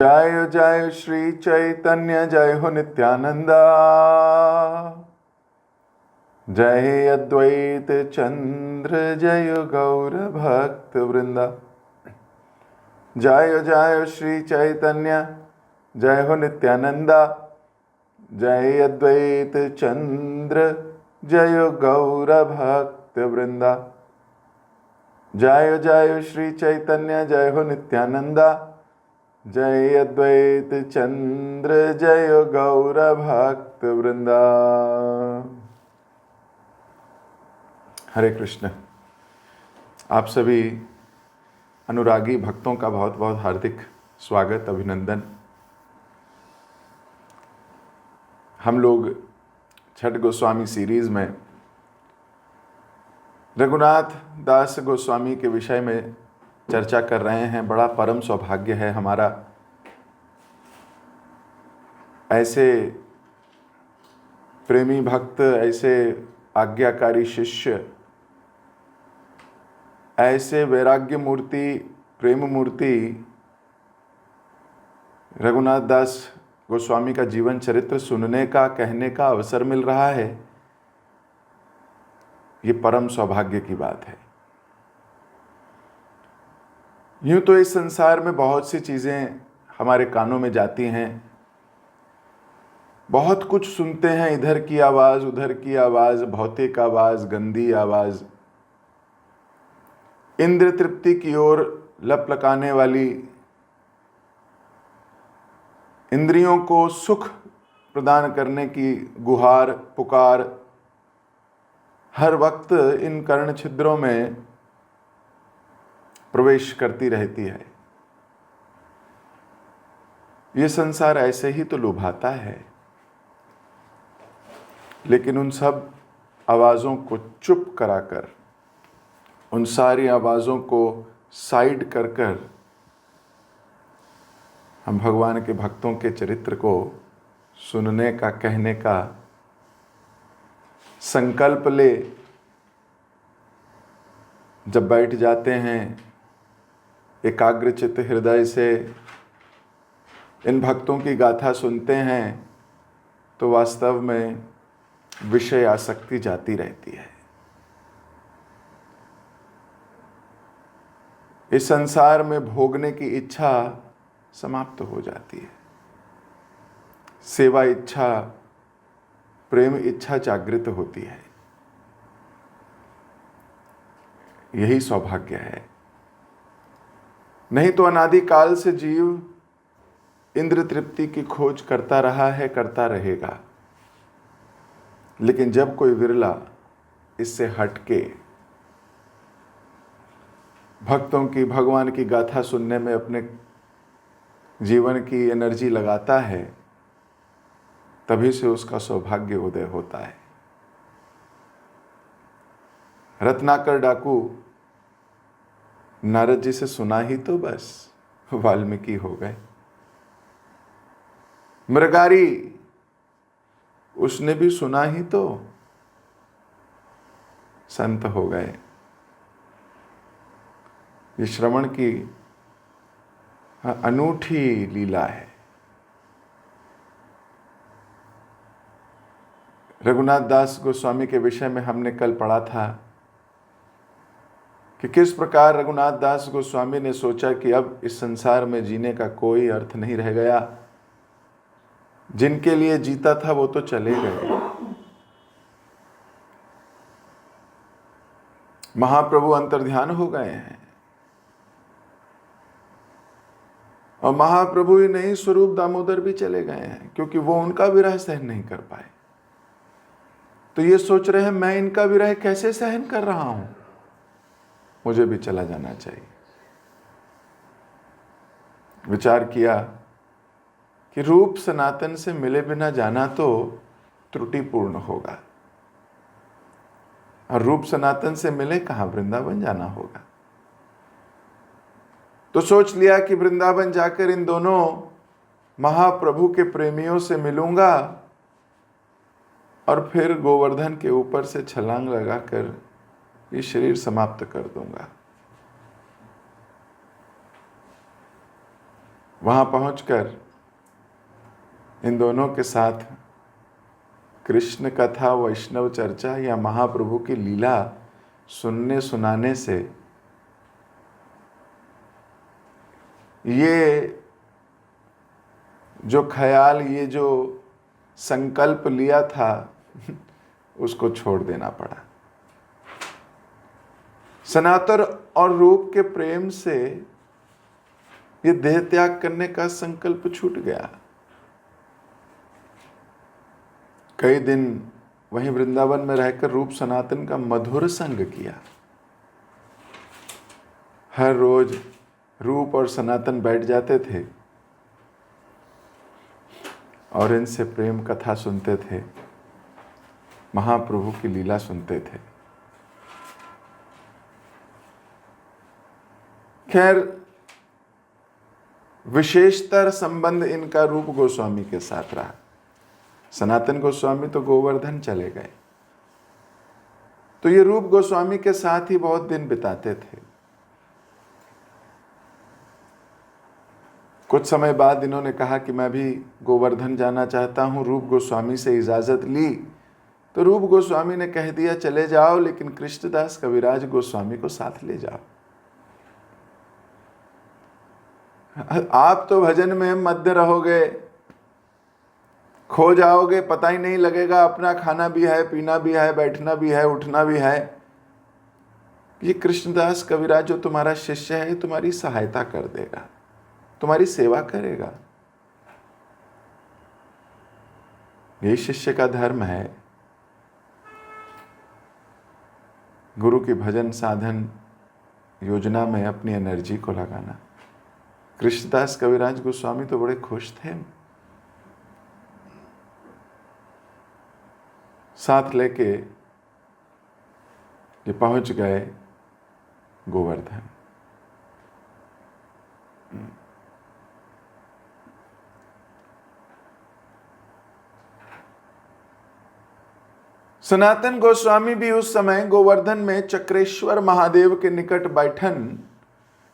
जय जय श्री चैतन्य जय हो नित्यानंदा। जय अद्वैत चंद्र जय गौर भक्त वृंदा। जय जय श्री चैतन्य जय हो नित्यानंदा। जय अद्वैत चंद्र जय गौर भक्त वृंदा। जय जय श्री चैतन्य जय हो नित्यानंदा। जय अद्वैत चंद्र जय गौर भक्त वृंदा। हरे कृष्ण। आप सभी अनुरागी भक्तों का बहुत बहुत हार्दिक स्वागत, अभिनंदन। हम लोग छठ गोस्वामी सीरीज में रघुनाथ दास गोस्वामी के विषय में चर्चा कर रहे हैं। बड़ा परम सौभाग्य है हमारा, ऐसे प्रेमी भक्त, ऐसे आज्ञाकारी शिष्य, ऐसे वैराग्य मूर्ति, प्रेम मूर्ति रघुनाथ दास गोस्वामी का जीवन चरित्र सुनने का, कहने का अवसर मिल रहा है। ये परम सौभाग्य की बात है। यूं तो इस संसार में बहुत सी चीज़ें हमारे कानों में जाती हैं, बहुत कुछ सुनते हैं, इधर की आवाज़, उधर की आवाज़, भौतिक आवाज़, गंदी आवाज़, इंद्र तृप्ति की ओर लपलकाने वाली, इंद्रियों को सुख प्रदान करने की गुहार, पुकार हर वक्त इन कर्ण छिद्रों में प्रवेश करती रहती है। ये संसार ऐसे ही तो लुभाता है, लेकिन उन सब आवाज़ों को चुप कराकर, उन सारी आवाज़ों को साइड कर कर हम भगवान के भक्तों के चरित्र को सुनने का, कहने का संकल्प ले जब बैठ जाते हैं एकाग्रचित्त हृदय से, इन भक्तों की गाथा सुनते हैं, तो वास्तव में विषय आसक्ति जाती रहती है। इस संसार में भोगने की इच्छा समाप्त हो जाती है। सेवा इच्छा, प्रेम इच्छा जागृत होती है। यही सौभाग्य है। नहीं तो अनादिकाल से जीव इंद्र तृप्ति की खोज करता रहा है, करता रहेगा। लेकिन जब कोई विरला इससे हटके भक्तों की, भगवान की गाथा सुनने में अपने जीवन की एनर्जी लगाता है, तभी से उसका सौभाग्य उदय होता है। रत्नाकर डाकू नारद जी से सुना ही तो बस वाल्मीकि हो गए। मृगारी, उसने भी सुना ही तो संत हो गए। ये श्रवण की अनूठी लीला है। रघुनाथ दास गोस्वामी के विषय में हमने कल पढ़ा था कि किस प्रकार रघुनाथ दास गोस्वामी ने सोचा कि अब इस संसार में जीने का कोई अर्थ नहीं रह गया। जिनके लिए जीता था वो तो चले गए। महाप्रभु अंतर्ध्यान हो गए हैं, और महाप्रभु ही नहीं, स्वरूप दामोदर भी चले गए हैं, क्योंकि वो उनका विरह सहन नहीं कर पाए। तो ये सोच रहे हैं, मैं इनका विरह कैसे सहन कर रहा हूं, मुझे भी चला जाना चाहिए। विचार किया कि रूप सनातन से मिले बिना जाना तो त्रुटिपूर्ण होगा, और रूप सनातन से मिले कहां, वृंदावन जाना होगा। तो सोच लिया कि वृंदावन जाकर इन दोनों महाप्रभु के प्रेमियों से मिलूंगा, और फिर गोवर्धन के ऊपर से छलांग लगाकर ये शरीर समाप्त कर दूंगा। वहां पहुंचकर इन दोनों के साथ कृष्ण कथा, वैष्णव चर्चा या महाप्रभु की लीला सुनने सुनाने से ये जो ख्याल, ये जो संकल्प लिया था उसको छोड़ देना पड़ा। सनातन और रूप के प्रेम से ये देह त्याग करने का संकल्प छूट गया। कई दिन वहीं वृंदावन में रहकर रूप सनातन का मधुर संग किया। हर रोज रूप और सनातन बैठ जाते थे और इनसे प्रेम कथा सुनते थे, महाप्रभु की लीला सुनते थे। खैर, विशेषतर संबंध इनका रूप गोस्वामी के साथ रहा। सनातन गोस्वामी तो गोवर्धन चले गए, तो ये रूप गोस्वामी के साथ ही बहुत दिन बिताते थे। कुछ समय बाद इन्होंने कहा कि मैं भी गोवर्धन जाना चाहता हूं। रूप गोस्वामी से इजाजत ली तो रूप गोस्वामी ने कह दिया चले जाओ, लेकिन कृष्णदास कविराज गोस्वामी को साथ ले जाओ। आप तो भजन में मध्य रहोगे, खो जाओगे, पता ही नहीं लगेगा। अपना खाना भी है, पीना भी है, बैठना भी है, उठना भी है। ये कृष्णदास कविराज जो तुम्हारा शिष्य है, तुम्हारी सहायता कर देगा, तुम्हारी सेवा करेगा। यही शिष्य का धर्म है। गुरु की भजन साधन योजना में अपनी एनर्जी को लगाना। कृष्णदास कविराज गोस्वामी तो बड़े खुश थे। साथ लेके ये पहुंच गए गोवर्धन। सनातन गोस्वामी भी उस समय गोवर्धन में चक्रेश्वर महादेव के निकट बैठन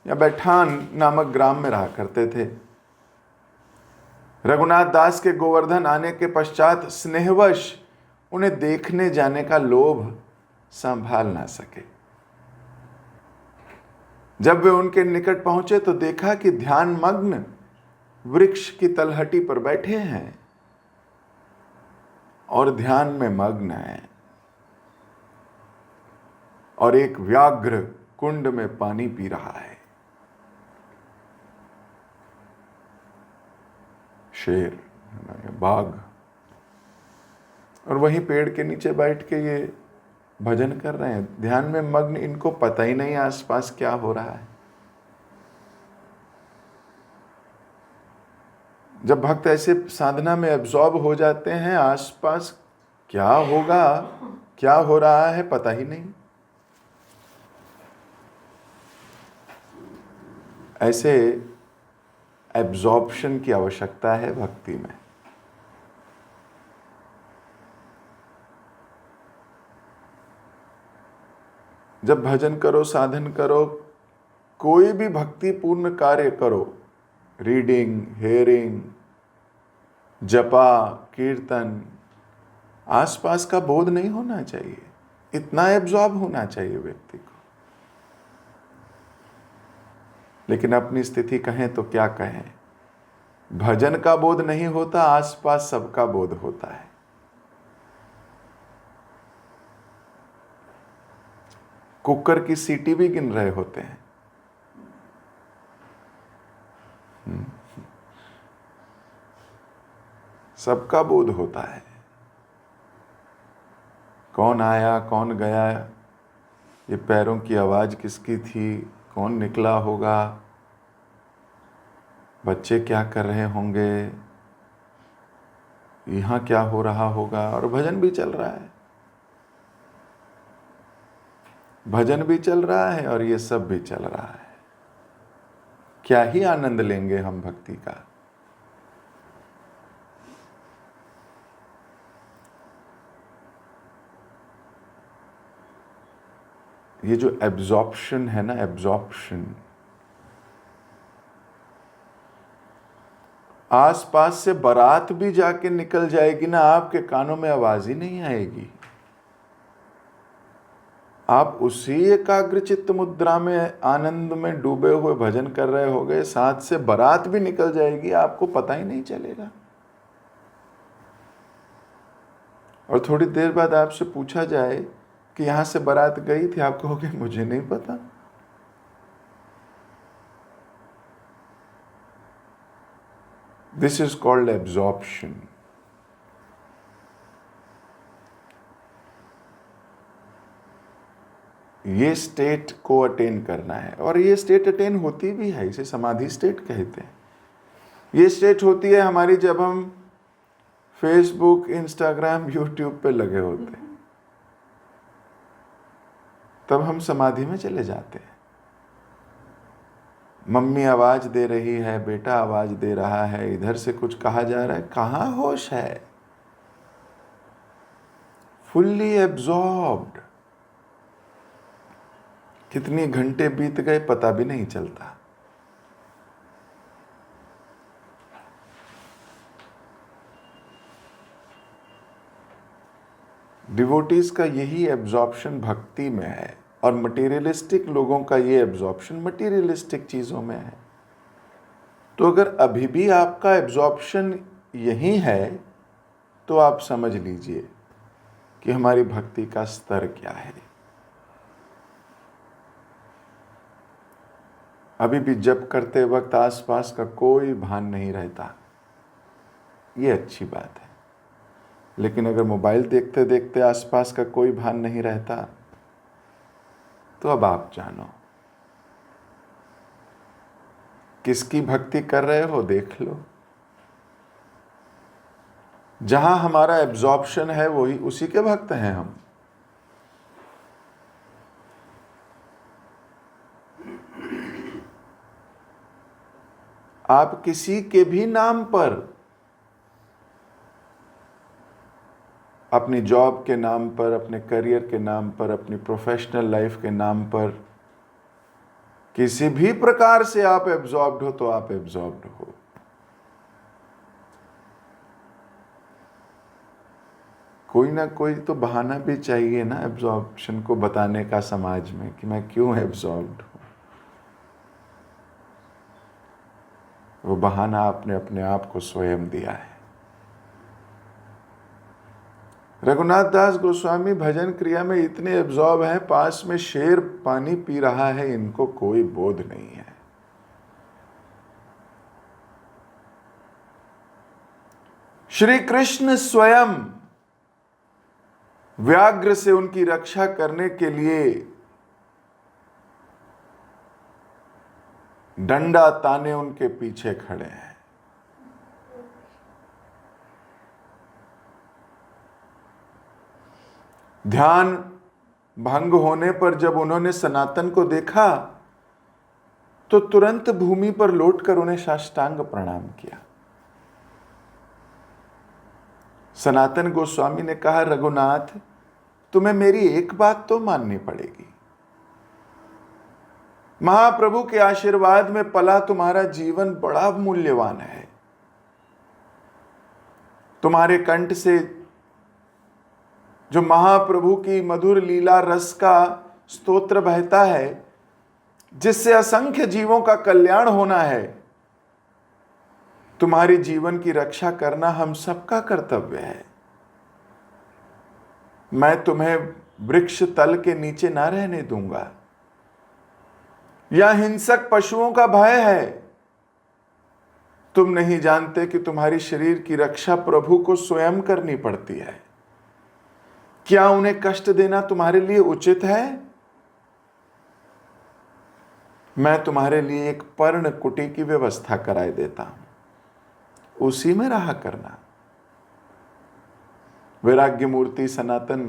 या बैठान नामक ग्राम में रहा करते थे। रघुनाथ दास के गोवर्धन आने के पश्चात स्नेहवश उन्हें देखने जाने का लोभ संभाल ना सके। जब वे उनके निकट पहुंचे तो देखा कि ध्यान मग्न वृक्ष की तलहटी पर बैठे हैं और ध्यान में मग्न है, और एक व्याघ्र कुंड में पानी पी रहा है। शेर, बाघ, और वहीं पेड़ के नीचे बैठ के ये भजन कर रहे हैं, ध्यान में मग्न। इनको पता ही नहीं आसपास क्या हो रहा है। जब भक्त ऐसे साधना में एब्जॉर्ब हो जाते हैं, आसपास क्या होगा, क्या हो रहा है, पता ही नहीं। ऐसे एब्जॉर्प्शन की आवश्यकता है भक्ति में। जब भजन करो, साधन करो, कोई भी भक्तिपूर्ण कार्य करो, रीडिंग, हेयरिंग, जपा, कीर्तन, आसपास का बोध नहीं होना चाहिए। इतना एब्जॉर्ब होना चाहिए व्यक्ति को। लेकिन अपनी स्थिति कहें तो क्या कहें, भजन का बोध नहीं होता, आसपास सबका बोध होता है। कुकर की सीटी भी गिन रहे होते हैं। सबका बोध होता है। कौन आया, कौन गया, ये पैरों की आवाज किसकी थी, कौन निकला होगा, बच्चे क्या कर रहे होंगे, यहाँ क्या हो रहा होगा, और भजन भी चल रहा है। भजन भी चल रहा है और ये सब भी चल रहा है। क्या ही आनंद लेंगे हम भक्ति का। ये जो एब्जॉर्प्शन है ना, एब्जॉर्प्शन, आसपास से बारात भी जाके निकल जाएगी ना, आपके कानों में आवाज ही नहीं आएगी। आप उसी एकाग्रचित्त मुद्रा में आनंद में डूबे हुए भजन कर रहे होगे, साथ से बारात भी निकल जाएगी, आपको पता ही नहीं चलेगा। और थोड़ी देर बाद आपसे पूछा जाए कि यहां से बारात गई थी, आप कहोगे मुझे नहीं पता। This is called absorption. ये स्टेट को अटेन करना है, और ये स्टेट अटेन होती भी है, इसे समाधि स्टेट कहते हैं। ये स्टेट होती है हमारी जब हम फेसबुक, इंस्टाग्राम, यूट्यूब पे लगे होते हैं, तब हम समाधि में चले जाते हैं। मम्मी आवाज दे रही है, बेटा आवाज दे रहा है, इधर से कुछ कहा जा रहा है, कहाँ होश है? Fully absorbed. कितने घंटे बीत गए पता भी नहीं चलता। डिवोटीज का यही एब्जॉर्प्शन भक्ति में है, और मटेरियलिस्टिक लोगों का ये एब्जॉर्प्शन मटेरियलिस्टिक चीजों में है। तो अगर अभी भी आपका एब्जॉर्प्शन यही है, तो आप समझ लीजिए कि हमारी भक्ति का स्तर क्या है। अभी भी जप करते वक्त आसपास का कोई भान नहीं रहता, ये अच्छी बात है। लेकिन अगर मोबाइल देखते देखते आसपास का कोई भान नहीं रहता, तो अब आप जानो किसकी भक्ति कर रहे हो, देख लो। जहां हमारा एब्जॉर्प्शन है वही उसी के भक्त हैं हम। आप किसी के भी नाम पर, अपनी जॉब के नाम पर, अपने करियर के नाम पर, अपनी प्रोफेशनल लाइफ के नाम पर, किसी भी प्रकार से आप एब्जॉर्ब्ड हो, तो आप एब्जॉर्ब्ड हो। कोई ना कोई तो बहाना भी चाहिए ना एब्जॉर्प्शन को बताने का समाज में, कि मैं क्यों एब्जॉर्ब्ड हूं। वो बहाना आपने अपने आप को स्वयं दिया है। रघुनाथ दास गोस्वामी भजन क्रिया में इतने एब्जॉर्ब हैं, पास में शेर पानी पी रहा है, इनको कोई बोध नहीं है। श्री कृष्ण स्वयं व्याघ्र से उनकी रक्षा करने के लिए डंडा ताने उनके पीछे खड़े हैं। ध्यान भंग होने पर जब उन्होंने सनातन को देखा, तो तुरंत भूमि पर लौटकर उन्हें साष्टांग प्रणाम किया। सनातन गोस्वामी ने कहा, रघुनाथ, तुम्हें मेरी एक बात तो माननी पड़ेगी। महाप्रभु के आशीर्वाद में पला तुम्हारा जीवन बड़ा मूल्यवान है। तुम्हारे कंठ से जो महाप्रभु की मधुर लीला रस का स्तोत्र बहता है, जिससे असंख्य जीवों का कल्याण होना है, तुम्हारी जीवन की रक्षा करना हम सबका कर्तव्य है। मैं तुम्हें वृक्ष तल के नीचे ना रहने दूंगा, या हिंसक पशुओं का भय है। तुम नहीं जानते कि तुम्हारी शरीर की रक्षा प्रभु को स्वयं करनी पड़ती है। क्या उन्हें कष्ट देना तुम्हारे लिए उचित है? मैं तुम्हारे लिए एक पर्ण कुटी की व्यवस्था कराए देता हूं, उसी में रहा करना। वैराग्य मूर्ति सनातन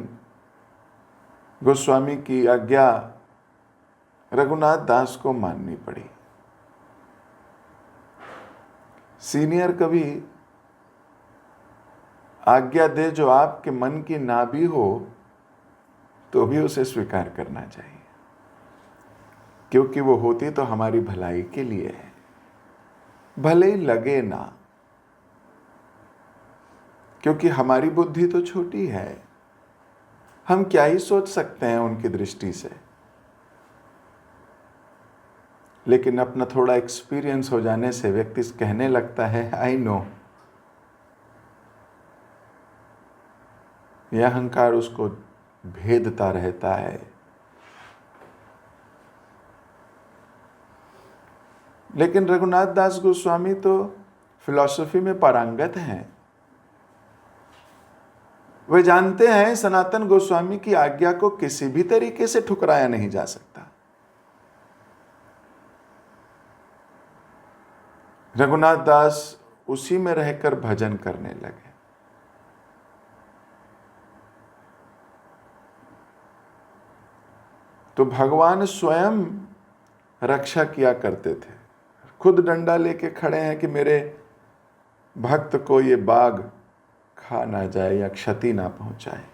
गोस्वामी की आज्ञा रघुनाथ दास को माननी पड़ी। सीनियर कवि आज्ञा दे जो आपके मन की ना भी हो, तो भी उसे स्वीकार करना चाहिए, क्योंकि वो होती तो हमारी भलाई के लिए है। भले ही लगे ना, क्योंकि हमारी बुद्धि तो छोटी है, हम क्या ही सोच सकते हैं उनकी दृष्टि से। लेकिन अपना थोड़ा एक्सपीरियंस हो जाने से व्यक्ति कहने लगता है आई नो। यह अहंकार उसको भेदता रहता है। लेकिन रघुनाथ दास गोस्वामी तो फिलॉसफी में पारंगत हैं। वे जानते हैं सनातन गोस्वामी की आज्ञा को किसी भी तरीके से ठुकराया नहीं जा सकता। रघुनाथ दास उसी में रहकर भजन करने लगे। तो भगवान स्वयं रक्षा किया करते थे, खुद डंडा लेके खड़े हैं कि मेरे भक्त को ये बाघ खा ना जाए या क्षति ना पहुंचाए।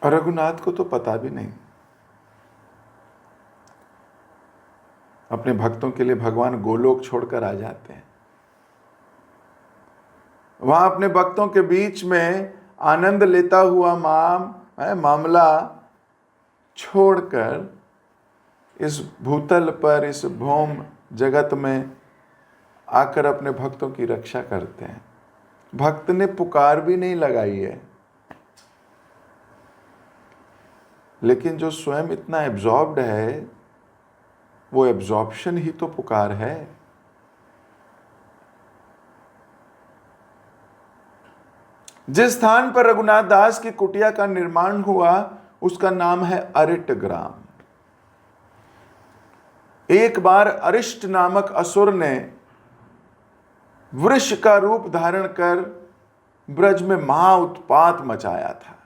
और रघुनाथ को तो पता भी नहीं। अपने भक्तों के लिए भगवान गोलोक छोड़कर आ जाते हैं। वहां अपने भक्तों के बीच में आनंद लेता हुआ मामला छोड़कर इस भूतल पर, इस भौम जगत में आकर अपने भक्तों की रक्षा करते हैं। भक्त ने पुकार भी नहीं लगाई है, लेकिन जो स्वयं इतना एब्जॉर्ब्ड है, वो एब्जॉर्प्शन ही तो पुकार है। जिस स्थान पर रघुनाथ दास की कुटिया का निर्माण हुआ उसका नाम है अरिट ग्राम। एक बार अरिष्ट नामक असुर ने वृष का रूप धारण कर ब्रज में महा उत्पात मचाया था।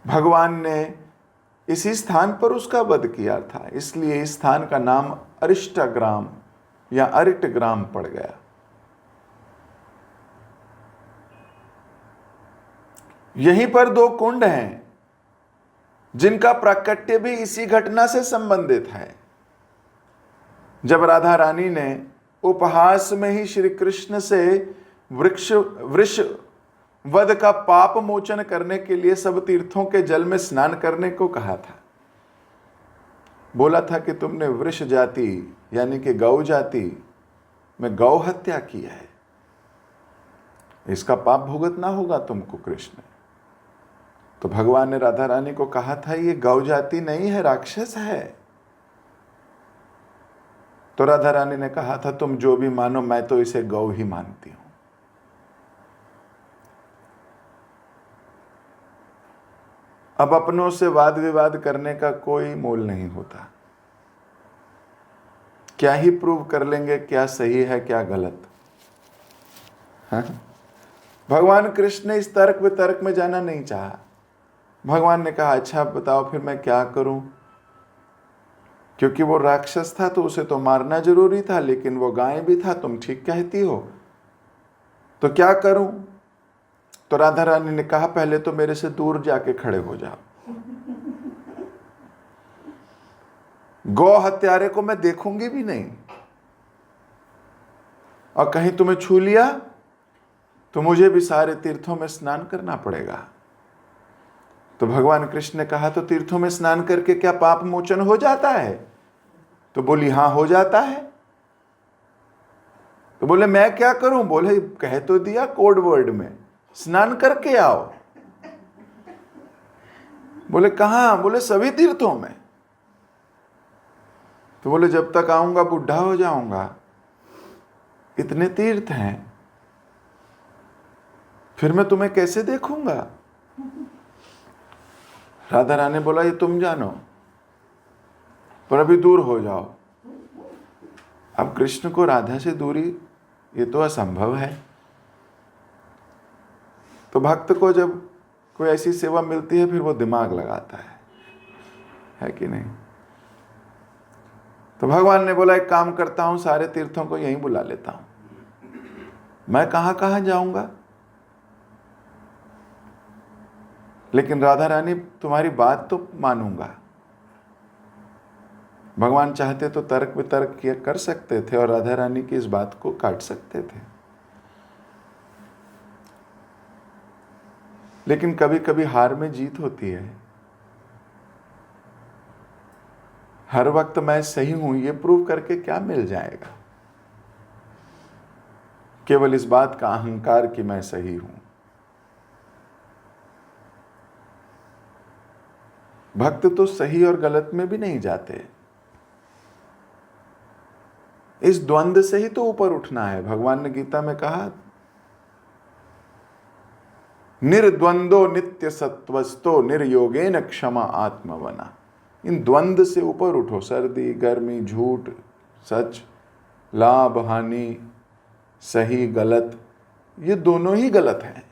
भगवान ने इसी स्थान पर उसका वध किया था, इसलिए इस स्थान का नाम अरिष्टग्राम या अरिट ग्राम पड़ गया। यहीं पर दो कुंड हैं जिनका प्राकट्य भी इसी घटना से संबंधित है। जब राधा रानी ने उपहास में ही श्री कृष्ण से वृष वध का पाप मोचन करने के लिए सब तीर्थों के जल में स्नान करने को कहा था, बोला था कि तुमने वृष जाति यानी कि गौ जाति में गौ हत्या की है, इसका पाप भुगतना होगा तुमको कृष्ण। तो भगवान ने राधा रानी को कहा था ये गौ जाति नहीं है, राक्षस है। तो राधा रानी ने कहा था तुम जो भी मानो, मैं तो इसे गौ ही मानती हूं। अब अपनों से वाद विवाद करने का कोई मोल नहीं होता। क्या ही प्रूव कर लेंगे क्या सही है क्या गलत। हाँ? भगवान कृष्ण ने इस तर्क वितर्क में जाना नहीं चाहा। भगवान ने कहा अच्छा बताओ फिर मैं क्या करूं, क्योंकि वो राक्षस था तो उसे तो मारना जरूरी था, लेकिन वो गाय भी था, तुम ठीक कहती हो, तो क्या करूं। तो राधा रानी ने कहा पहले तो मेरे से दूर जाके खड़े हो जाओ, गौ हत्यारे को मैं देखूंगी भी नहीं, और कहीं तुम्हें छू लिया तो मुझे भी सारे तीर्थों में स्नान करना पड़ेगा। तो भगवान कृष्ण ने कहा तो तीर्थों में स्नान करके क्या पाप मोचन हो जाता है। तो बोली हाँ हो जाता है। तो बोले मैं क्या करूं। बोले कह तो दिया कोड वर्ड में, स्नान करके आओ। बोले कहां। बोले सभी तीर्थों में। तो बोले जब तक आऊंगा बुढ़ा हो जाऊंगा, इतने तीर्थ हैं, फिर मैं तुम्हें कैसे देखूंगा। राधा रानी बोला ये तुम जानो, पर अभी दूर हो जाओ। अब कृष्ण को राधा से दूरी ये तो असंभव है। तो भक्त को जब कोई ऐसी सेवा मिलती है फिर वो दिमाग लगाता है कि नहीं। तो भगवान ने बोला एक काम करता हूं, सारे तीर्थों को यहीं बुला लेता हूं, मैं कहां कहां जाऊंगा। लेकिन राधा रानी तुम्हारी बात तो मानूंगा, भगवान चाहते तो तर्क वितर्क किया कर सकते थे और राधा रानी की इस बात को काट सकते थे, लेकिन कभी कभी हार में जीत होती है। हर वक्त मैं सही हूं ये प्रूव करके क्या मिल जाएगा, केवल इस बात का अहंकार कि मैं सही हूं। भक्त तो सही और गलत में भी नहीं जाते, इस द्वंद से ही तो ऊपर उठना है। भगवान ने गीता में कहा, निर्द्वंदो नित्य सत्वस्तो निर्योगेन क्षमा आत्मवना। इन द्वंद से ऊपर उठो, सर्दी गर्मी, झूठ सच, लाभ हानि, सही गलत, ये दोनों ही गलत है।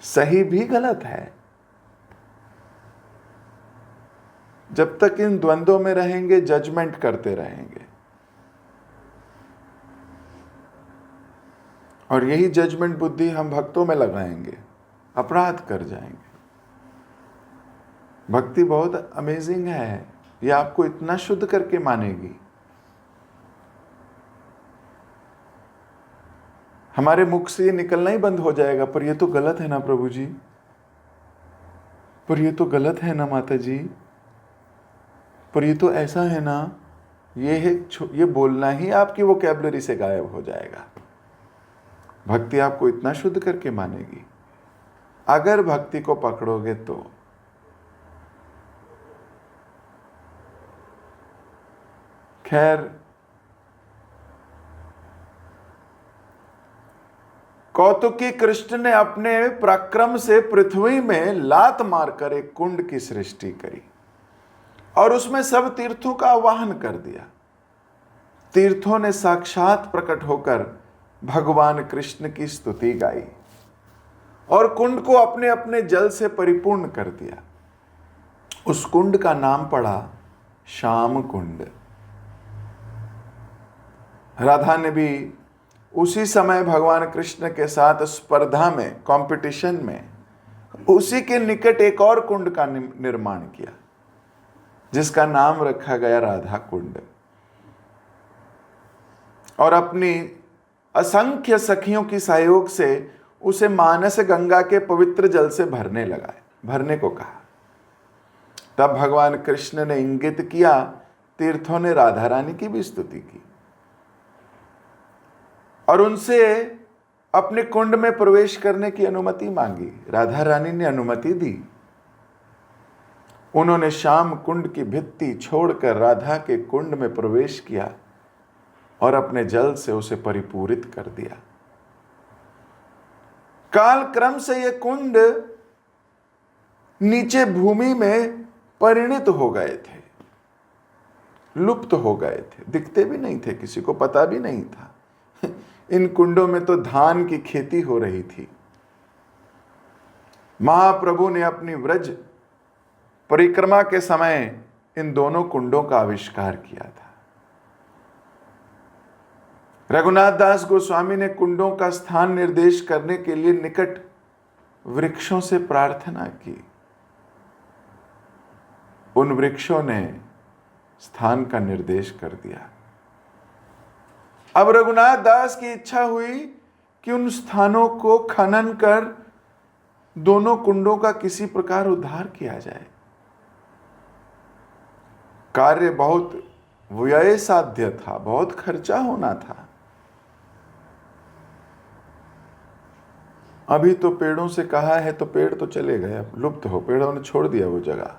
सही भी गलत है। जब तक इन द्वंद्वों में रहेंगे जजमेंट करते रहेंगे, और यही जजमेंट बुद्धि हम भक्तों में लगाएंगे, अपराध कर जाएंगे। भक्ति बहुत अमेजिंग है, ये आपको इतना शुद्ध करके मानेगी। हमारे मुख से ये निकलना ही बंद हो जाएगा, पर ये तो गलत है ना प्रभु जी, पर ये तो गलत है ना माता जी, पर ये तो ऐसा है ना, ये बोलना ही आपकी वोकैबुलरी से गायब हो जाएगा। भक्ति आपको इतना शुद्ध करके मानेगी। अगर भक्ति को पकड़ोगे तो खैर, कौतुकी कृष्ण ने अपने पराक्रम से पृथ्वी में लात मारकर एक कुंड की सृष्टि करी और उसमें सब तीर्थों का आवाहन कर दिया। तीर्थों ने साक्षात प्रकट होकर भगवान कृष्ण की स्तुति गाई और कुंड को अपने अपने जल से परिपूर्ण कर दिया। उस कुंड का नाम पड़ा श्याम कुंड। राधा ने भी उसी समय भगवान कृष्ण के साथ स्पर्धा में, कंपटीशन में, उसी के निकट एक और कुंड का निर्माण किया जिसका नाम रखा गया राधा कुंड, और अपनी असंख्य सखियों की सहयोग से उसे मानस गंगा के पवित्र जल से भरने को कहा। तब भगवान कृष्ण ने इंगित किया, तीर्थों ने राधा रानी की भी स्तुति की और उनसे अपने कुंड में प्रवेश करने की अनुमति मांगी। राधा रानी ने अनुमति दी। उन्होंने श्याम कुंड की भित्ति छोड़कर राधा के कुंड में प्रवेश किया और अपने जल से उसे परिपूरित कर दिया। काल क्रम से ये कुंड नीचे भूमि में परिणित हो गए थे, लुप्त हो गए थे, दिखते भी नहीं थे, किसी को पता भी नहीं था। इन कुंडों में तो धान की खेती हो रही थी। महाप्रभु ने अपनी व्रज परिक्रमा के समय इन दोनों कुंडों का आविष्कार किया था। रघुनाथ दास गोस्वामी ने कुंडों का स्थान निर्देश करने के लिए निकट वृक्षों से प्रार्थना की। उन वृक्षों ने स्थान का निर्देश कर दिया। अब रघुनाथ दास की इच्छा हुई कि उन स्थानों को खनन कर दोनों कुंडों का किसी प्रकार उद्धार किया जाए। कार्य बहुत व्यय साध्य था, बहुत खर्चा होना था। अभी तो पेड़ों से कहा है तो पेड़ तो चले गए, अब लुप्त हो, पेड़ों ने छोड़ दिया वो जगह।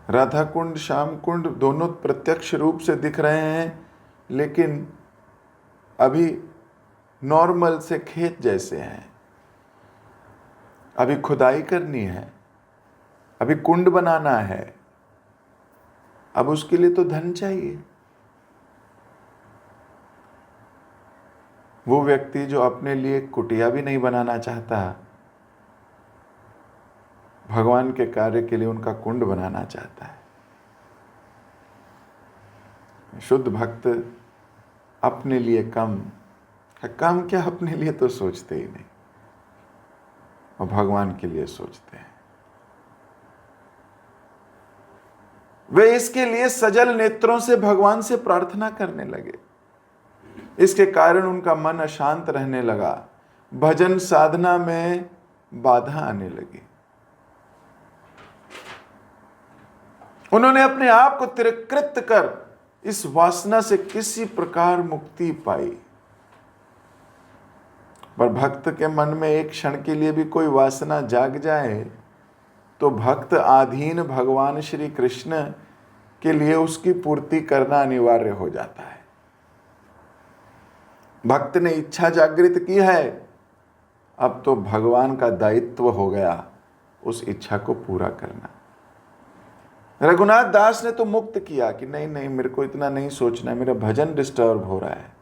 राधा कुंड, श्याम कुंड दोनों प्रत्यक्ष रूप से दिख रहे हैं, लेकिन अभी नॉर्मल से खेत जैसे हैं। अभी खुदाई करनी है, अभी कुंड बनाना है, अब उसके लिए तो धन चाहिए। वो व्यक्ति जो अपने लिए कुटिया भी नहीं बनाना चाहता, भगवान के कार्य के लिए उनका कुंड बनाना चाहता है। शुद्ध भक्त अपने लिए कम क्या, अपने लिए तो सोचते ही नहीं, और भगवान के लिए सोचते हैं। वे इसके लिए सजल नेत्रों से भगवान से प्रार्थना करने लगे। इसके कारण उनका मन अशांत रहने लगा, भजन साधना में बाधा आने लगी। उन्होंने अपने आप को तिरस्कृत कर इस वासना से किसी प्रकार मुक्ति पाई। पर भक्त के मन में एक क्षण के लिए भी कोई वासना जाग जाए तो भक्त आधीन भगवान श्री कृष्ण के लिए उसकी पूर्ति करना अनिवार्य हो जाता है। भक्त ने इच्छा जागृत की है, अब तो भगवान का दायित्व हो गया उस इच्छा को पूरा करना। रघुनाथ दास ने तो मुक्त किया कि नहीं नहीं, मेरे को इतना नहीं सोचना है, मेरा भजन डिस्टर्ब हो रहा है।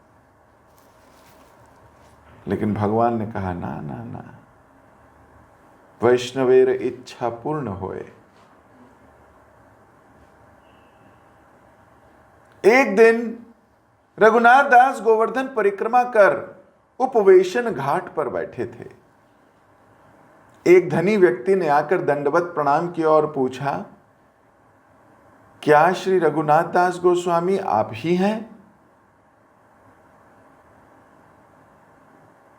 लेकिन भगवान ने कहा ना ना ना, वैष्णवेर इच्छा पूर्ण होए। एक दिन रघुनाथ दास गोवर्धन परिक्रमा कर उपवेशन घाट पर बैठे थे। एक धनी व्यक्ति ने आकर दंडवत प्रणाम किया और पूछा, क्या श्री रघुनाथ दास गोस्वामी आप ही हैं?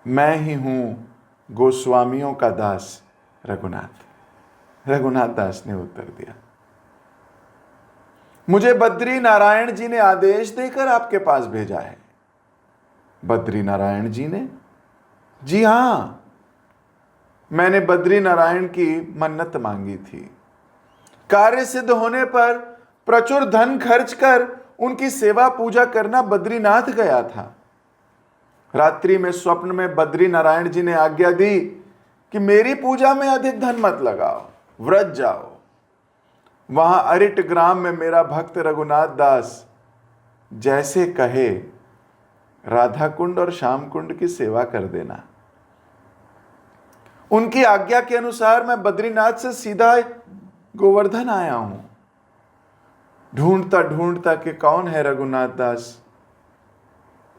मैं ही हूं गोस्वामियों का दास रघुनाथ। रघुनाथ दास ने उत्तर दिया, मुझे बद्री नारायण जी ने आदेश देकर आपके पास भेजा है। बद्री नारायण जी ने? जी हां, मैंने बद्री नारायण की मन्नत मांगी थी। कार्य सिद्ध होने पर प्रचुर धन खर्च कर उनकी सेवा पूजा करना बद्रीनाथ गया था। रात्रि में स्वप्न में बद्री नारायण जी ने आज्ञा दी कि मेरी पूजा में अधिक धन मत लगाओ, व्रज जाओ। वहां अरिट ग्राम में मेरा भक्त रघुनाथ दास जैसे कहे राधा कुंड और श्याम कुंड की सेवा कर देना। उनकी आज्ञा के अनुसार मैं बद्रीनाथ से सीधा गोवर्धन आया हूं। ढूंढता ढूंढता कि कौन है रघुनाथ दास,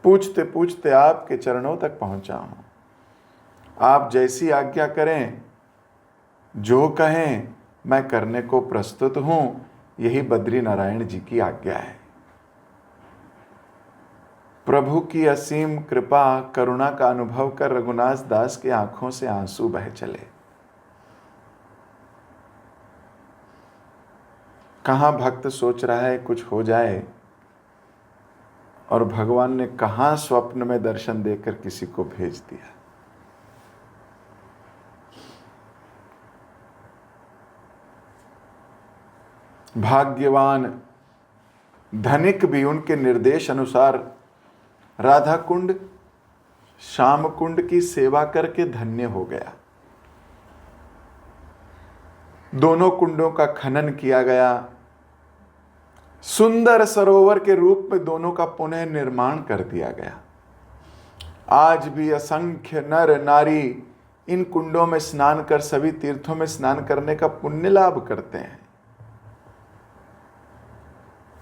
पूछते पूछते आपके चरणों तक पहुंचा हूं। आप जैसी आज्ञा करें, जो कहें मैं करने को प्रस्तुत हूं। यही बद्री नारायण जी की आज्ञा है। प्रभु की असीम कृपा करुणा का अनुभव कर रघुनाथ दास की आंखों से आंसू बह चले। कहां भक्त सोच रहा है कुछ हो जाए, और भगवान ने कहां स्वप्न में दर्शन देकर किसी को भेज दिया। भाग्यवान धनिक भी उनके निर्देश अनुसार राधा कुंड श्याम कुंड की सेवा करके धन्य हो गया। दोनों कुंडों का खनन किया गया। सुंदर सरोवर के रूप में दोनों का पुनः निर्माण कर दिया गया। आज भी असंख्य नर नारी इन कुंडों में स्नान कर, सभी तीर्थों में स्नान करने का पुण्य लाभ करते हैं।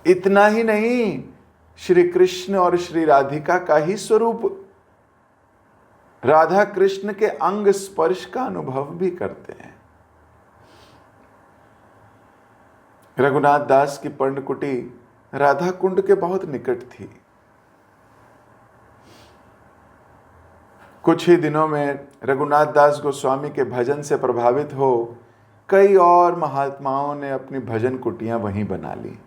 इतना ही नहीं, श्री कृष्ण और श्री राधिका का ही स्वरूप राधा कृष्ण के अंग स्पर्श का अनुभव भी करते हैं। रघुनाथ दास की पर्णकुटी राधा कुंड के बहुत निकट थी। कुछ ही दिनों में रघुनाथ दास गोस्वामी के भजन से प्रभावित हो कई और महात्माओं ने अपनी भजन कुटियां वहीं बना ली।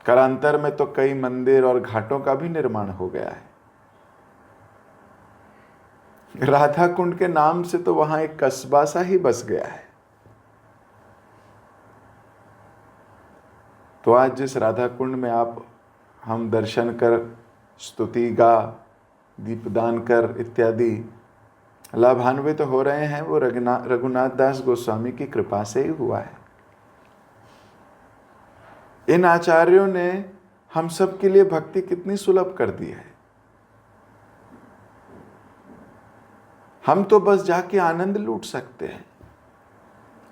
कालांतर में तो कई मंदिर और घाटों का भी निर्माण हो गया है। राधा कुंड के नाम से तो वहां एक कस्बा सा ही बस गया है। तो आज जिस राधा कुंड में हम दर्शन कर, स्तुति गा, दीपदान कर इत्यादि लाभान्वित हो रहे हैं, वो रघुनाथ दास गोस्वामी की कृपा से ही हुआ है। इन आचार्यों ने हम सब के लिए भक्ति कितनी सुलभ कर दी है। हम तो बस जाके आनंद लूट सकते हैं।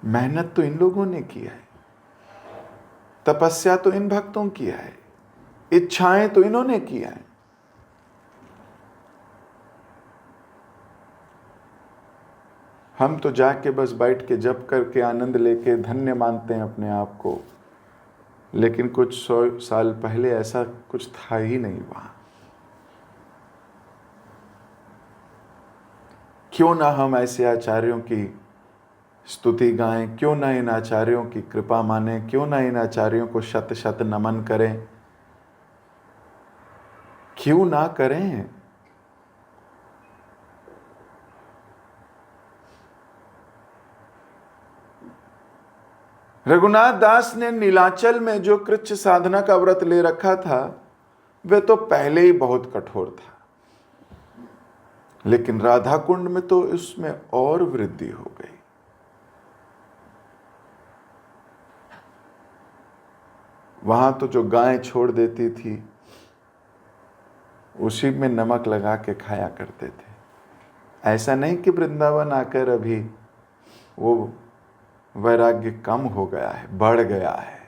मेहनत तो इन लोगों ने की है, तपस्या तो इन भक्तों की है, इच्छाएं तो इन्होंने की है। हम तो जाके बस बैठ के जप करके आनंद लेके धन्य मानते हैं अपने आप को, लेकिन कुछ 100 साल पहले ऐसा कुछ था ही नहीं वहां। क्यों ना हम ऐसे आचार्यों की स्तुति गाएं, क्यों ना इन आचार्यों की कृपा माने, क्यों ना इन आचार्यों को शत शत नमन करें, क्यों ना करें। रघुनाथ दास ने नीलाचल में जो कृच्छ साधना का व्रत ले रखा था वह तो पहले ही बहुत कठोर था, लेकिन राधा कुंड में तो इसमें और वृद्धि हो गई। वहां तो जो गाय छोड़ देती थी उसी में नमक लगा के खाया करते थे। ऐसा नहीं कि वृंदावन आकर अभी वो वैराग्य कम हो गया है, बढ़ गया है।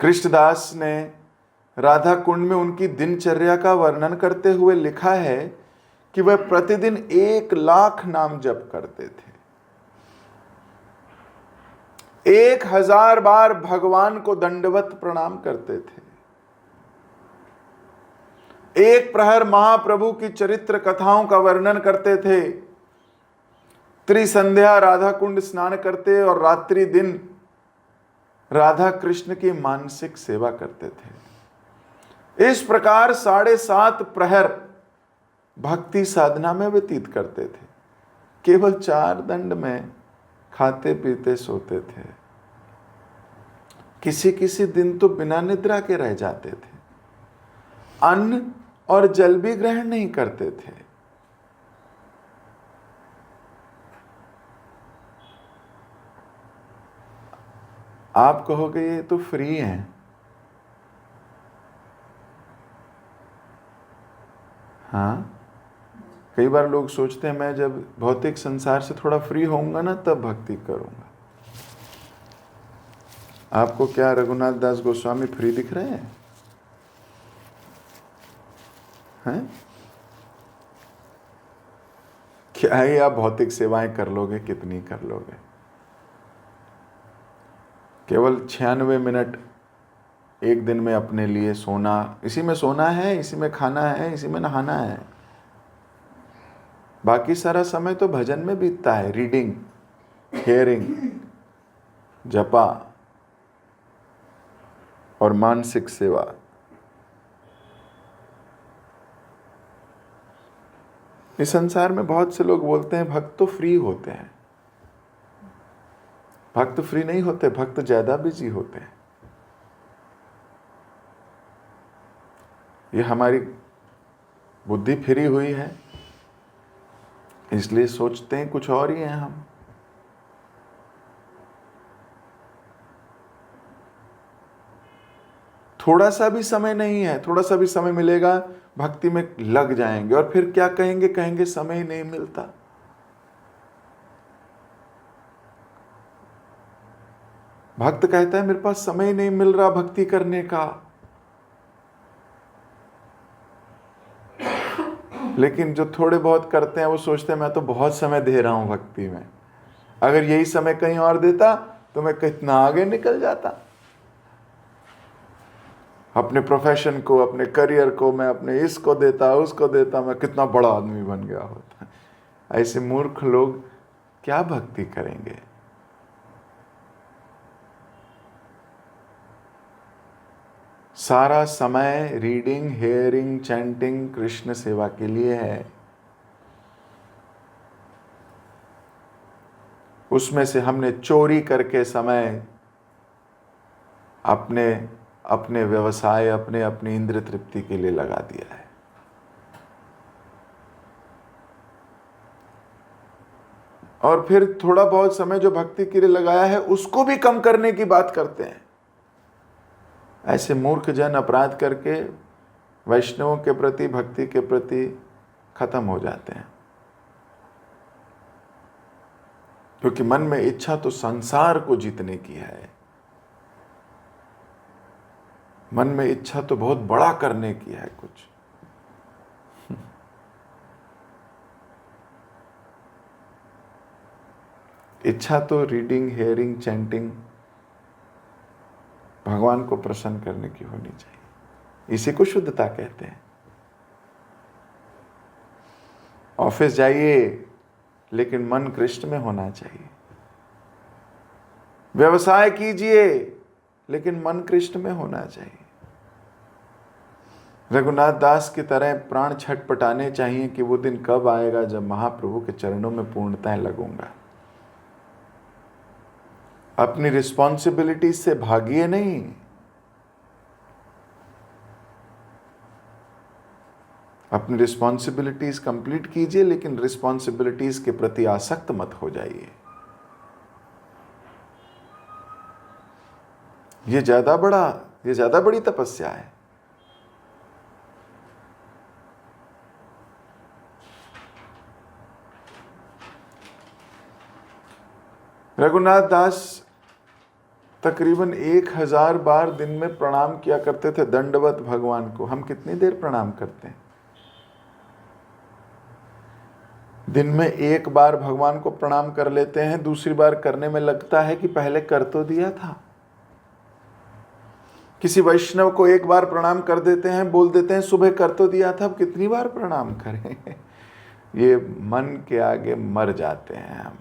कृष्णदास ने राधा कुंड में उनकी दिनचर्या का वर्णन करते हुए लिखा है कि वह प्रतिदिन 1,00,000 नाम जप करते थे, 1000 बार भगवान को दंडवत प्रणाम करते थे, एक प्रहर महाप्रभु की चरित्र कथाओं का वर्णन करते थे, त्रिसंध्या राधा कुंड स्नान करते और रात्रि दिन राधा कृष्ण की मानसिक सेवा करते थे। इस प्रकार 7.5 प्रहर भक्ति साधना में व्यतीत करते थे। केवल 4 दंड में खाते पीते सोते थे। किसी किसी दिन तो बिना निद्रा के रह जाते थे। अन्न और जल भी ग्रहण नहीं करते थे। आप कहोगे ये तो फ्री है। हाँ, कई बार लोग सोचते हैं मैं जब भौतिक संसार से थोड़ा फ्री होऊंगा ना तब भक्ति करूंगा। आपको क्या रघुनाथ दास गोस्वामी फ्री दिख रहे हैं? हैं? क्या ही आप भौतिक सेवाएं कर लोगे, कितनी कर लोगे? केवल 96 मिनट एक दिन में अपने लिए सोना, इसी में सोना है, इसी में खाना है, इसी में नहाना है। बाकी सारा समय तो भजन में बीतता है, रीडिंग, हियरिंग, जपा और मानसिक सेवा। इस संसार में बहुत से लोग बोलते हैं भक्त तो फ्री होते हैं। भक्त फ्री नहीं होते, भक्त ज्यादा बिजी होते हैं। ये हमारी बुद्धि फिरी हुई है, इसलिए सोचते हैं कुछ और ही हैं हम। थोड़ा सा भी समय नहीं है, थोड़ा सा भी समय मिलेगा भक्ति में लग जाएंगे और फिर क्या कहेंगे? कहेंगे समय ही नहीं मिलता। भक्त कहता है मेरे पास समय ही नहीं मिल रहा भक्ति करने का। लेकिन जो थोड़े बहुत करते हैं वो सोचते हैं मैं तो बहुत समय दे रहा हूं भक्ति में, अगर यही समय कहीं और देता तो मैं कितना आगे निकल जाता। अपने प्रोफेशन को, अपने करियर को मैं अपने इसको देता, उसको देता, मैं कितना बड़ा आदमी बन गया होता। ऐसे मूर्ख लोग क्या भक्ति करेंगे? सारा समय रीडिंग, हेयरिंग, चैंटिंग, कृष्ण सेवा के लिए है। उसमें से हमने चोरी करके समय अपने अपने व्यवसाय, अपने अपनी इंद्रिय तृप्ति के लिए लगा दिया है। और फिर थोड़ा बहुत समय जो भक्ति के लिए लगाया है उसको भी कम करने की बात करते हैं। ऐसे मूर्ख जन अपराध करके वैष्णवों के प्रति, भक्ति के प्रति खत्म हो जाते हैं। क्योंकि मन में इच्छा तो संसार को जीतने की है, मन में इच्छा तो बहुत बड़ा करने की है कुछ। इच्छा तो रीडिंग, हेयरिंग, चैंटिंग, भगवान को प्रसन्न करने की होनी चाहिए। इसी को शुद्धता कहते हैं। ऑफिस जाइए लेकिन मन कृष्ण में होना चाहिए। व्यवसाय कीजिए लेकिन मन कृष्ण में होना चाहिए। रघुनाथ दास की तरह प्राण छटपटाने चाहिए कि वो दिन कब आएगा जब महाप्रभु के चरणों में पूर्णतः लगूंगा। अपनी रिस्पॉन्सिबिलिटी से भागिए नहीं, अपनी रिस्पॉन्सिबिलिटीज कंप्लीट कीजिए, लेकिन रिस्पॉन्सिबिलिटीज के प्रति आसक्त मत हो जाइए। ये ज्यादा बड़ी तपस्या है। रघुनाथ दास तकरीबन 1000 बार दिन में प्रणाम किया करते थे दंडवत भगवान को। हम कितनी देर प्रणाम करते हैं? दिन में एक बार भगवान को प्रणाम कर लेते हैं, दूसरी बार करने में लगता है कि पहले कर तो दिया था। किसी वैष्णव को एक बार प्रणाम कर देते हैं, बोल देते हैं सुबह कर तो दिया था, अब कितनी बार प्रणाम करें? ये मन के आगे मर जाते हैं हम।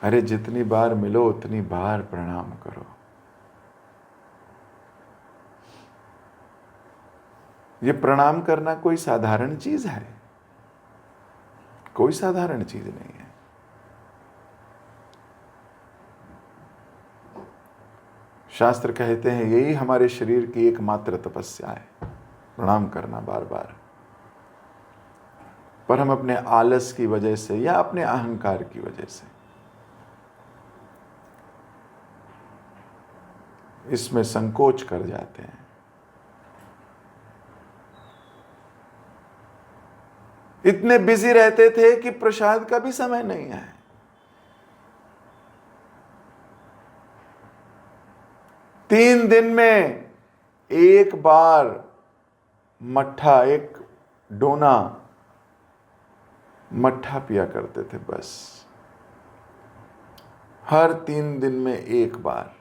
अरे जितनी बार मिलो उतनी बार प्रणाम करो। ये प्रणाम करना कोई साधारण चीज है? कोई साधारण चीज नहीं है। शास्त्र कहते हैं यही हमारे शरीर की एकमात्र तपस्या है, प्रणाम करना बार बार। पर हम अपने आलस की वजह से या अपने अहंकार की वजह से इसमें संकोच कर जाते हैं। इतने बिजी रहते थे कि प्रसाद का भी समय नहीं है। तीन दिन में एक बार मट्ठा, एक डोना मट्ठा पिया करते थे बस। हर 3 दिन में एक बार।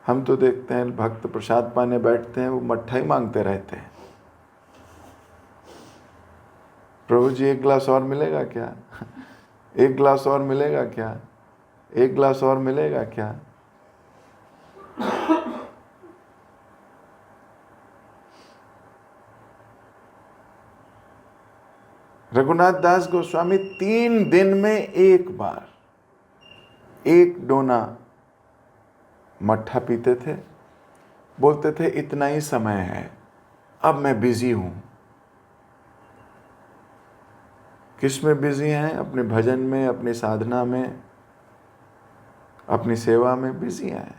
हम तो देखते हैं भक्त प्रसाद पाने बैठते हैं, वो मट्ठा ही मांगते रहते हैं। प्रभु जी एक गिलास और मिलेगा क्या? एक गिलास और मिलेगा क्या? एक गिलास और मिलेगा क्या? रघुनाथ दास गोस्वामी 3 दिन में एक बार एक डोना मट्ठा पीते थे। बोलते थे इतना ही समय है, अब मैं बिजी हूं। किस में बिजी हैं? अपने भजन में, अपनी साधना में, अपनी सेवा में बिजी हैं।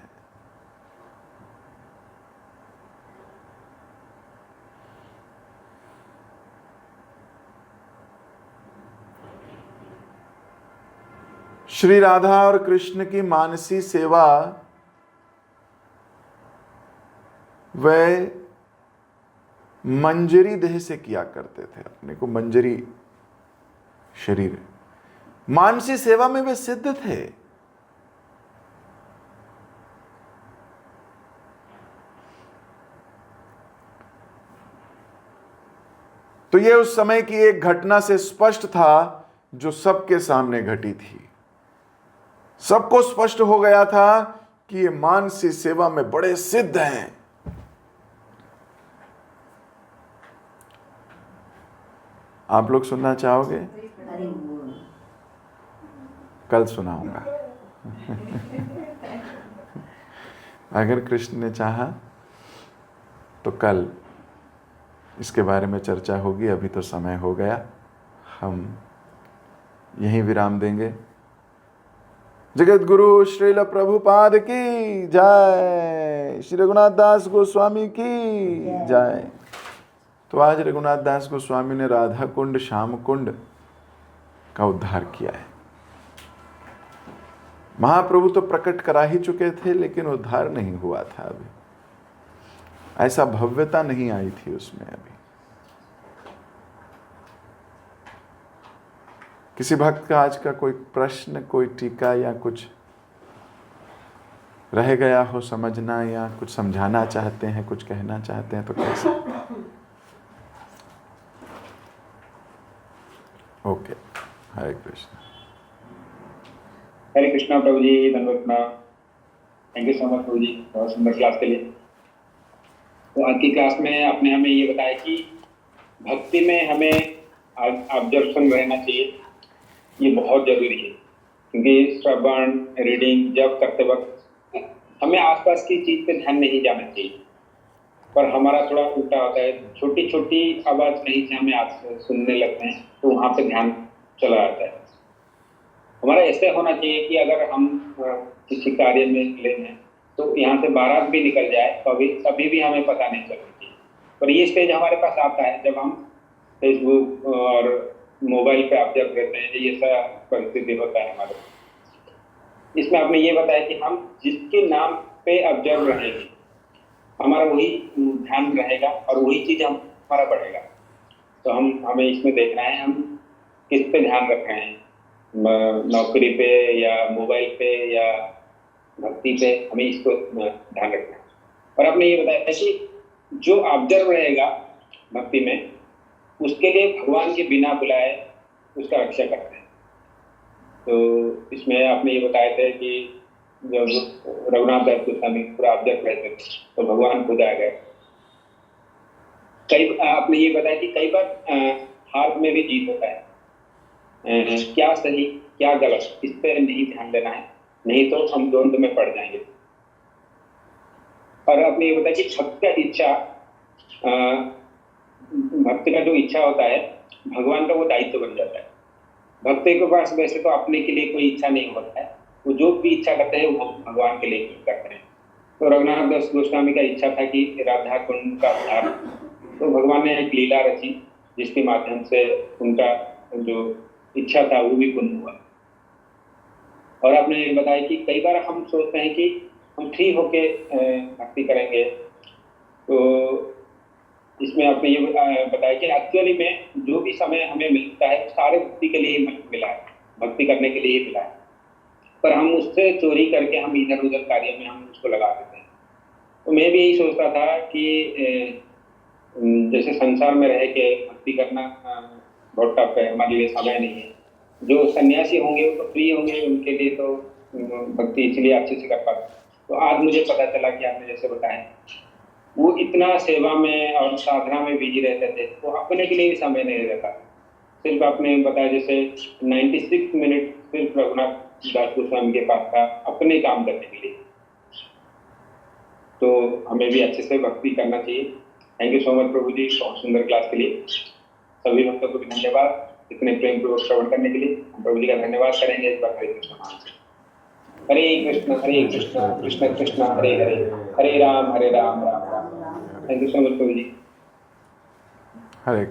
श्री राधा और कृष्ण की मानसी सेवा वे मंजरी देह से किया करते थे। अपने को मंजरी शरीर, मानसी सेवा में वे सिद्ध थे। तो यह उस समय की एक घटना से स्पष्ट था जो सबके सामने घटी थी। सबको स्पष्ट हो गया था कि ये मानसी सेवा में बड़े सिद्ध हैं। आप लोग सुनना चाहोगे? कल सुनाऊंगा। अगर कृष्ण ने चाहा तो कल इसके बारे में चर्चा होगी। अभी तो समय हो गया, हम यहीं विराम देंगे। जगत गुरु श्रील प्रभुपाद की जय, श्री रघुनाथ दास गोस्वामी की जय। तो आज रघुनाथ दास गोस्वामी ने राधा कुंड, श्याम कुंड का उद्धार किया है। महाप्रभु तो प्रकट करा ही चुके थे, लेकिन उद्धार नहीं हुआ था अभी। ऐसा भव्यता नहीं आई थी उसमें अभी। किसी भक्त का आज का कोई प्रश्न, कोई टीका या कुछ रह गया हो समझना, या कुछ समझाना चाहते हैं, कुछ कहना चाहते हैं तो कैसे? ओके, हरे कृष्ण। हरे कृष्णा प्रभु जी, धन्यवाद प्रणाम। थैंक यू सो मच प्रभु जी, बहुत सुंदर क्लास के लिए। तो आज की क्लास में आपने हमें ये बताया कि भक्ति में हमें ऑब्जर्वेशन रहना चाहिए, ये बहुत जरूरी है। क्योंकि श्रवण, रीडिंग जब करते वक्त हमें आसपास की चीज पे ध्यान नहीं जाना चाहिए, पर हमारा थोड़ा उल्टा होता है। छोटी छोटी आवाज कहीं से हमें सुनने लगते हैं तो वहां पे ध्यान चला जाता है। हमारा ऐसे होना चाहिए कि अगर हम किसी कार्य में मिले हैं तो यहाँ से बारात भी निकल जाए तो कभी भी हमें पता नहीं चलना चाहिए। पर ये स्टेज हमारे पास आता है जब हम फेसबुक और मोबाइल पे ऑब्जर्व करते हैं, ये ऐसा परिस्थिति होता है हमारे। इसमें आपने ये बताया कि हम जिसके नाम पे ऑब्जर्व रहेंगे हमारा वही ध्यान रहेगा और वही चीज हमारा बढ़ेगा। तो हमें इसमें देखना है हम किस पे ध्यान रख रहे हैं, नौकरी पे या मोबाइल पे या भक्ति पे, हमें इसको ध्यान रखना है। और आपने ये बताया कि जो ऑब्जर्व रहेगा भक्ति में उसके लिए भगवान के बिना बुलाए उसका रक्षा करते हैं। तो इसमें आपने ये बताए थे कि जब रघुनाथ दास गोस्वामी पूरा ऑब्जर्व रहते थे तो भगवान खुद आ गए। आपने ये बताया कि कई बार हार में भी जीत होता है। क्या सही क्या गलत इस पे नहीं ध्यान देना है, नहीं तो हम द्वंद में पड़ जाएंगे। और आपने ये बताया कि भक्त का इच्छा, भक्त का जो इच्छा होता है भगवान का वो दायित्व बन जाता है। भक्त के पास वैसे तो अपने के लिए कोई इच्छा नहीं होता है, वो जो भी इच्छा करते हैं वो भगवान के लिए करते हैं। तो रघुनाथ दास गोस्वामी का इच्छा था कि राधा कुंड का उद्धार, तो भगवान ने एक लीला रची जिसके माध्यम से उनका जो इच्छा था वो भी पूर्ण हुआ। और आपने बताया कि कई बार हम सोचते हैं कि हम फ्री होके भक्ति करेंगे, तो इसमें आपने ये बताया कि एक्चुअली में जो भी समय हमें मिलता है सारे भक्ति के लिए मिला है, भक्ति करने के लिए ही मिला है, पर हम उससे चोरी करके हम इधर उधर कार्य में हम उसको लगा देते हैं। तो मैं भी यही सोचता था कि जैसे संसार में रह के भक्ति करना बहुत टफ है, हमारे लिए समय नहीं है। जो सन्यासी होंगे वो तो फ्री होंगे, उनके लिए तो भक्ति इसलिए अच्छे से कर पाते। तो आज मुझे पता चला कि आपने जैसे बताया वो इतना सेवा में और साधना में बिजी रहते थे, वो अपने के लिए भी समय नहीं रहता। सिर्फ आपने बताया जैसे 96 मिनट सिर्फ रघुनाथ दास गोस्वामी के पास था अपने काम करने के लिए। तो हमें भी अच्छे से भक्ति करना चाहिए। थैंक यू सो मच प्रभु जी, बहुत सुंदर क्लास के लिए। सभी भक्तों को भी धन्यवाद इतने प्रेम पूर्वक श्रवण करने के लिए। हम प्रभु जी का धन्यवाद करेंगे इस बार। Hare Krishna Hare Krishna Krishna Krishna Hare Hare, Hare Ram Ram Ram. Thank you so much प्रभु जी। हरे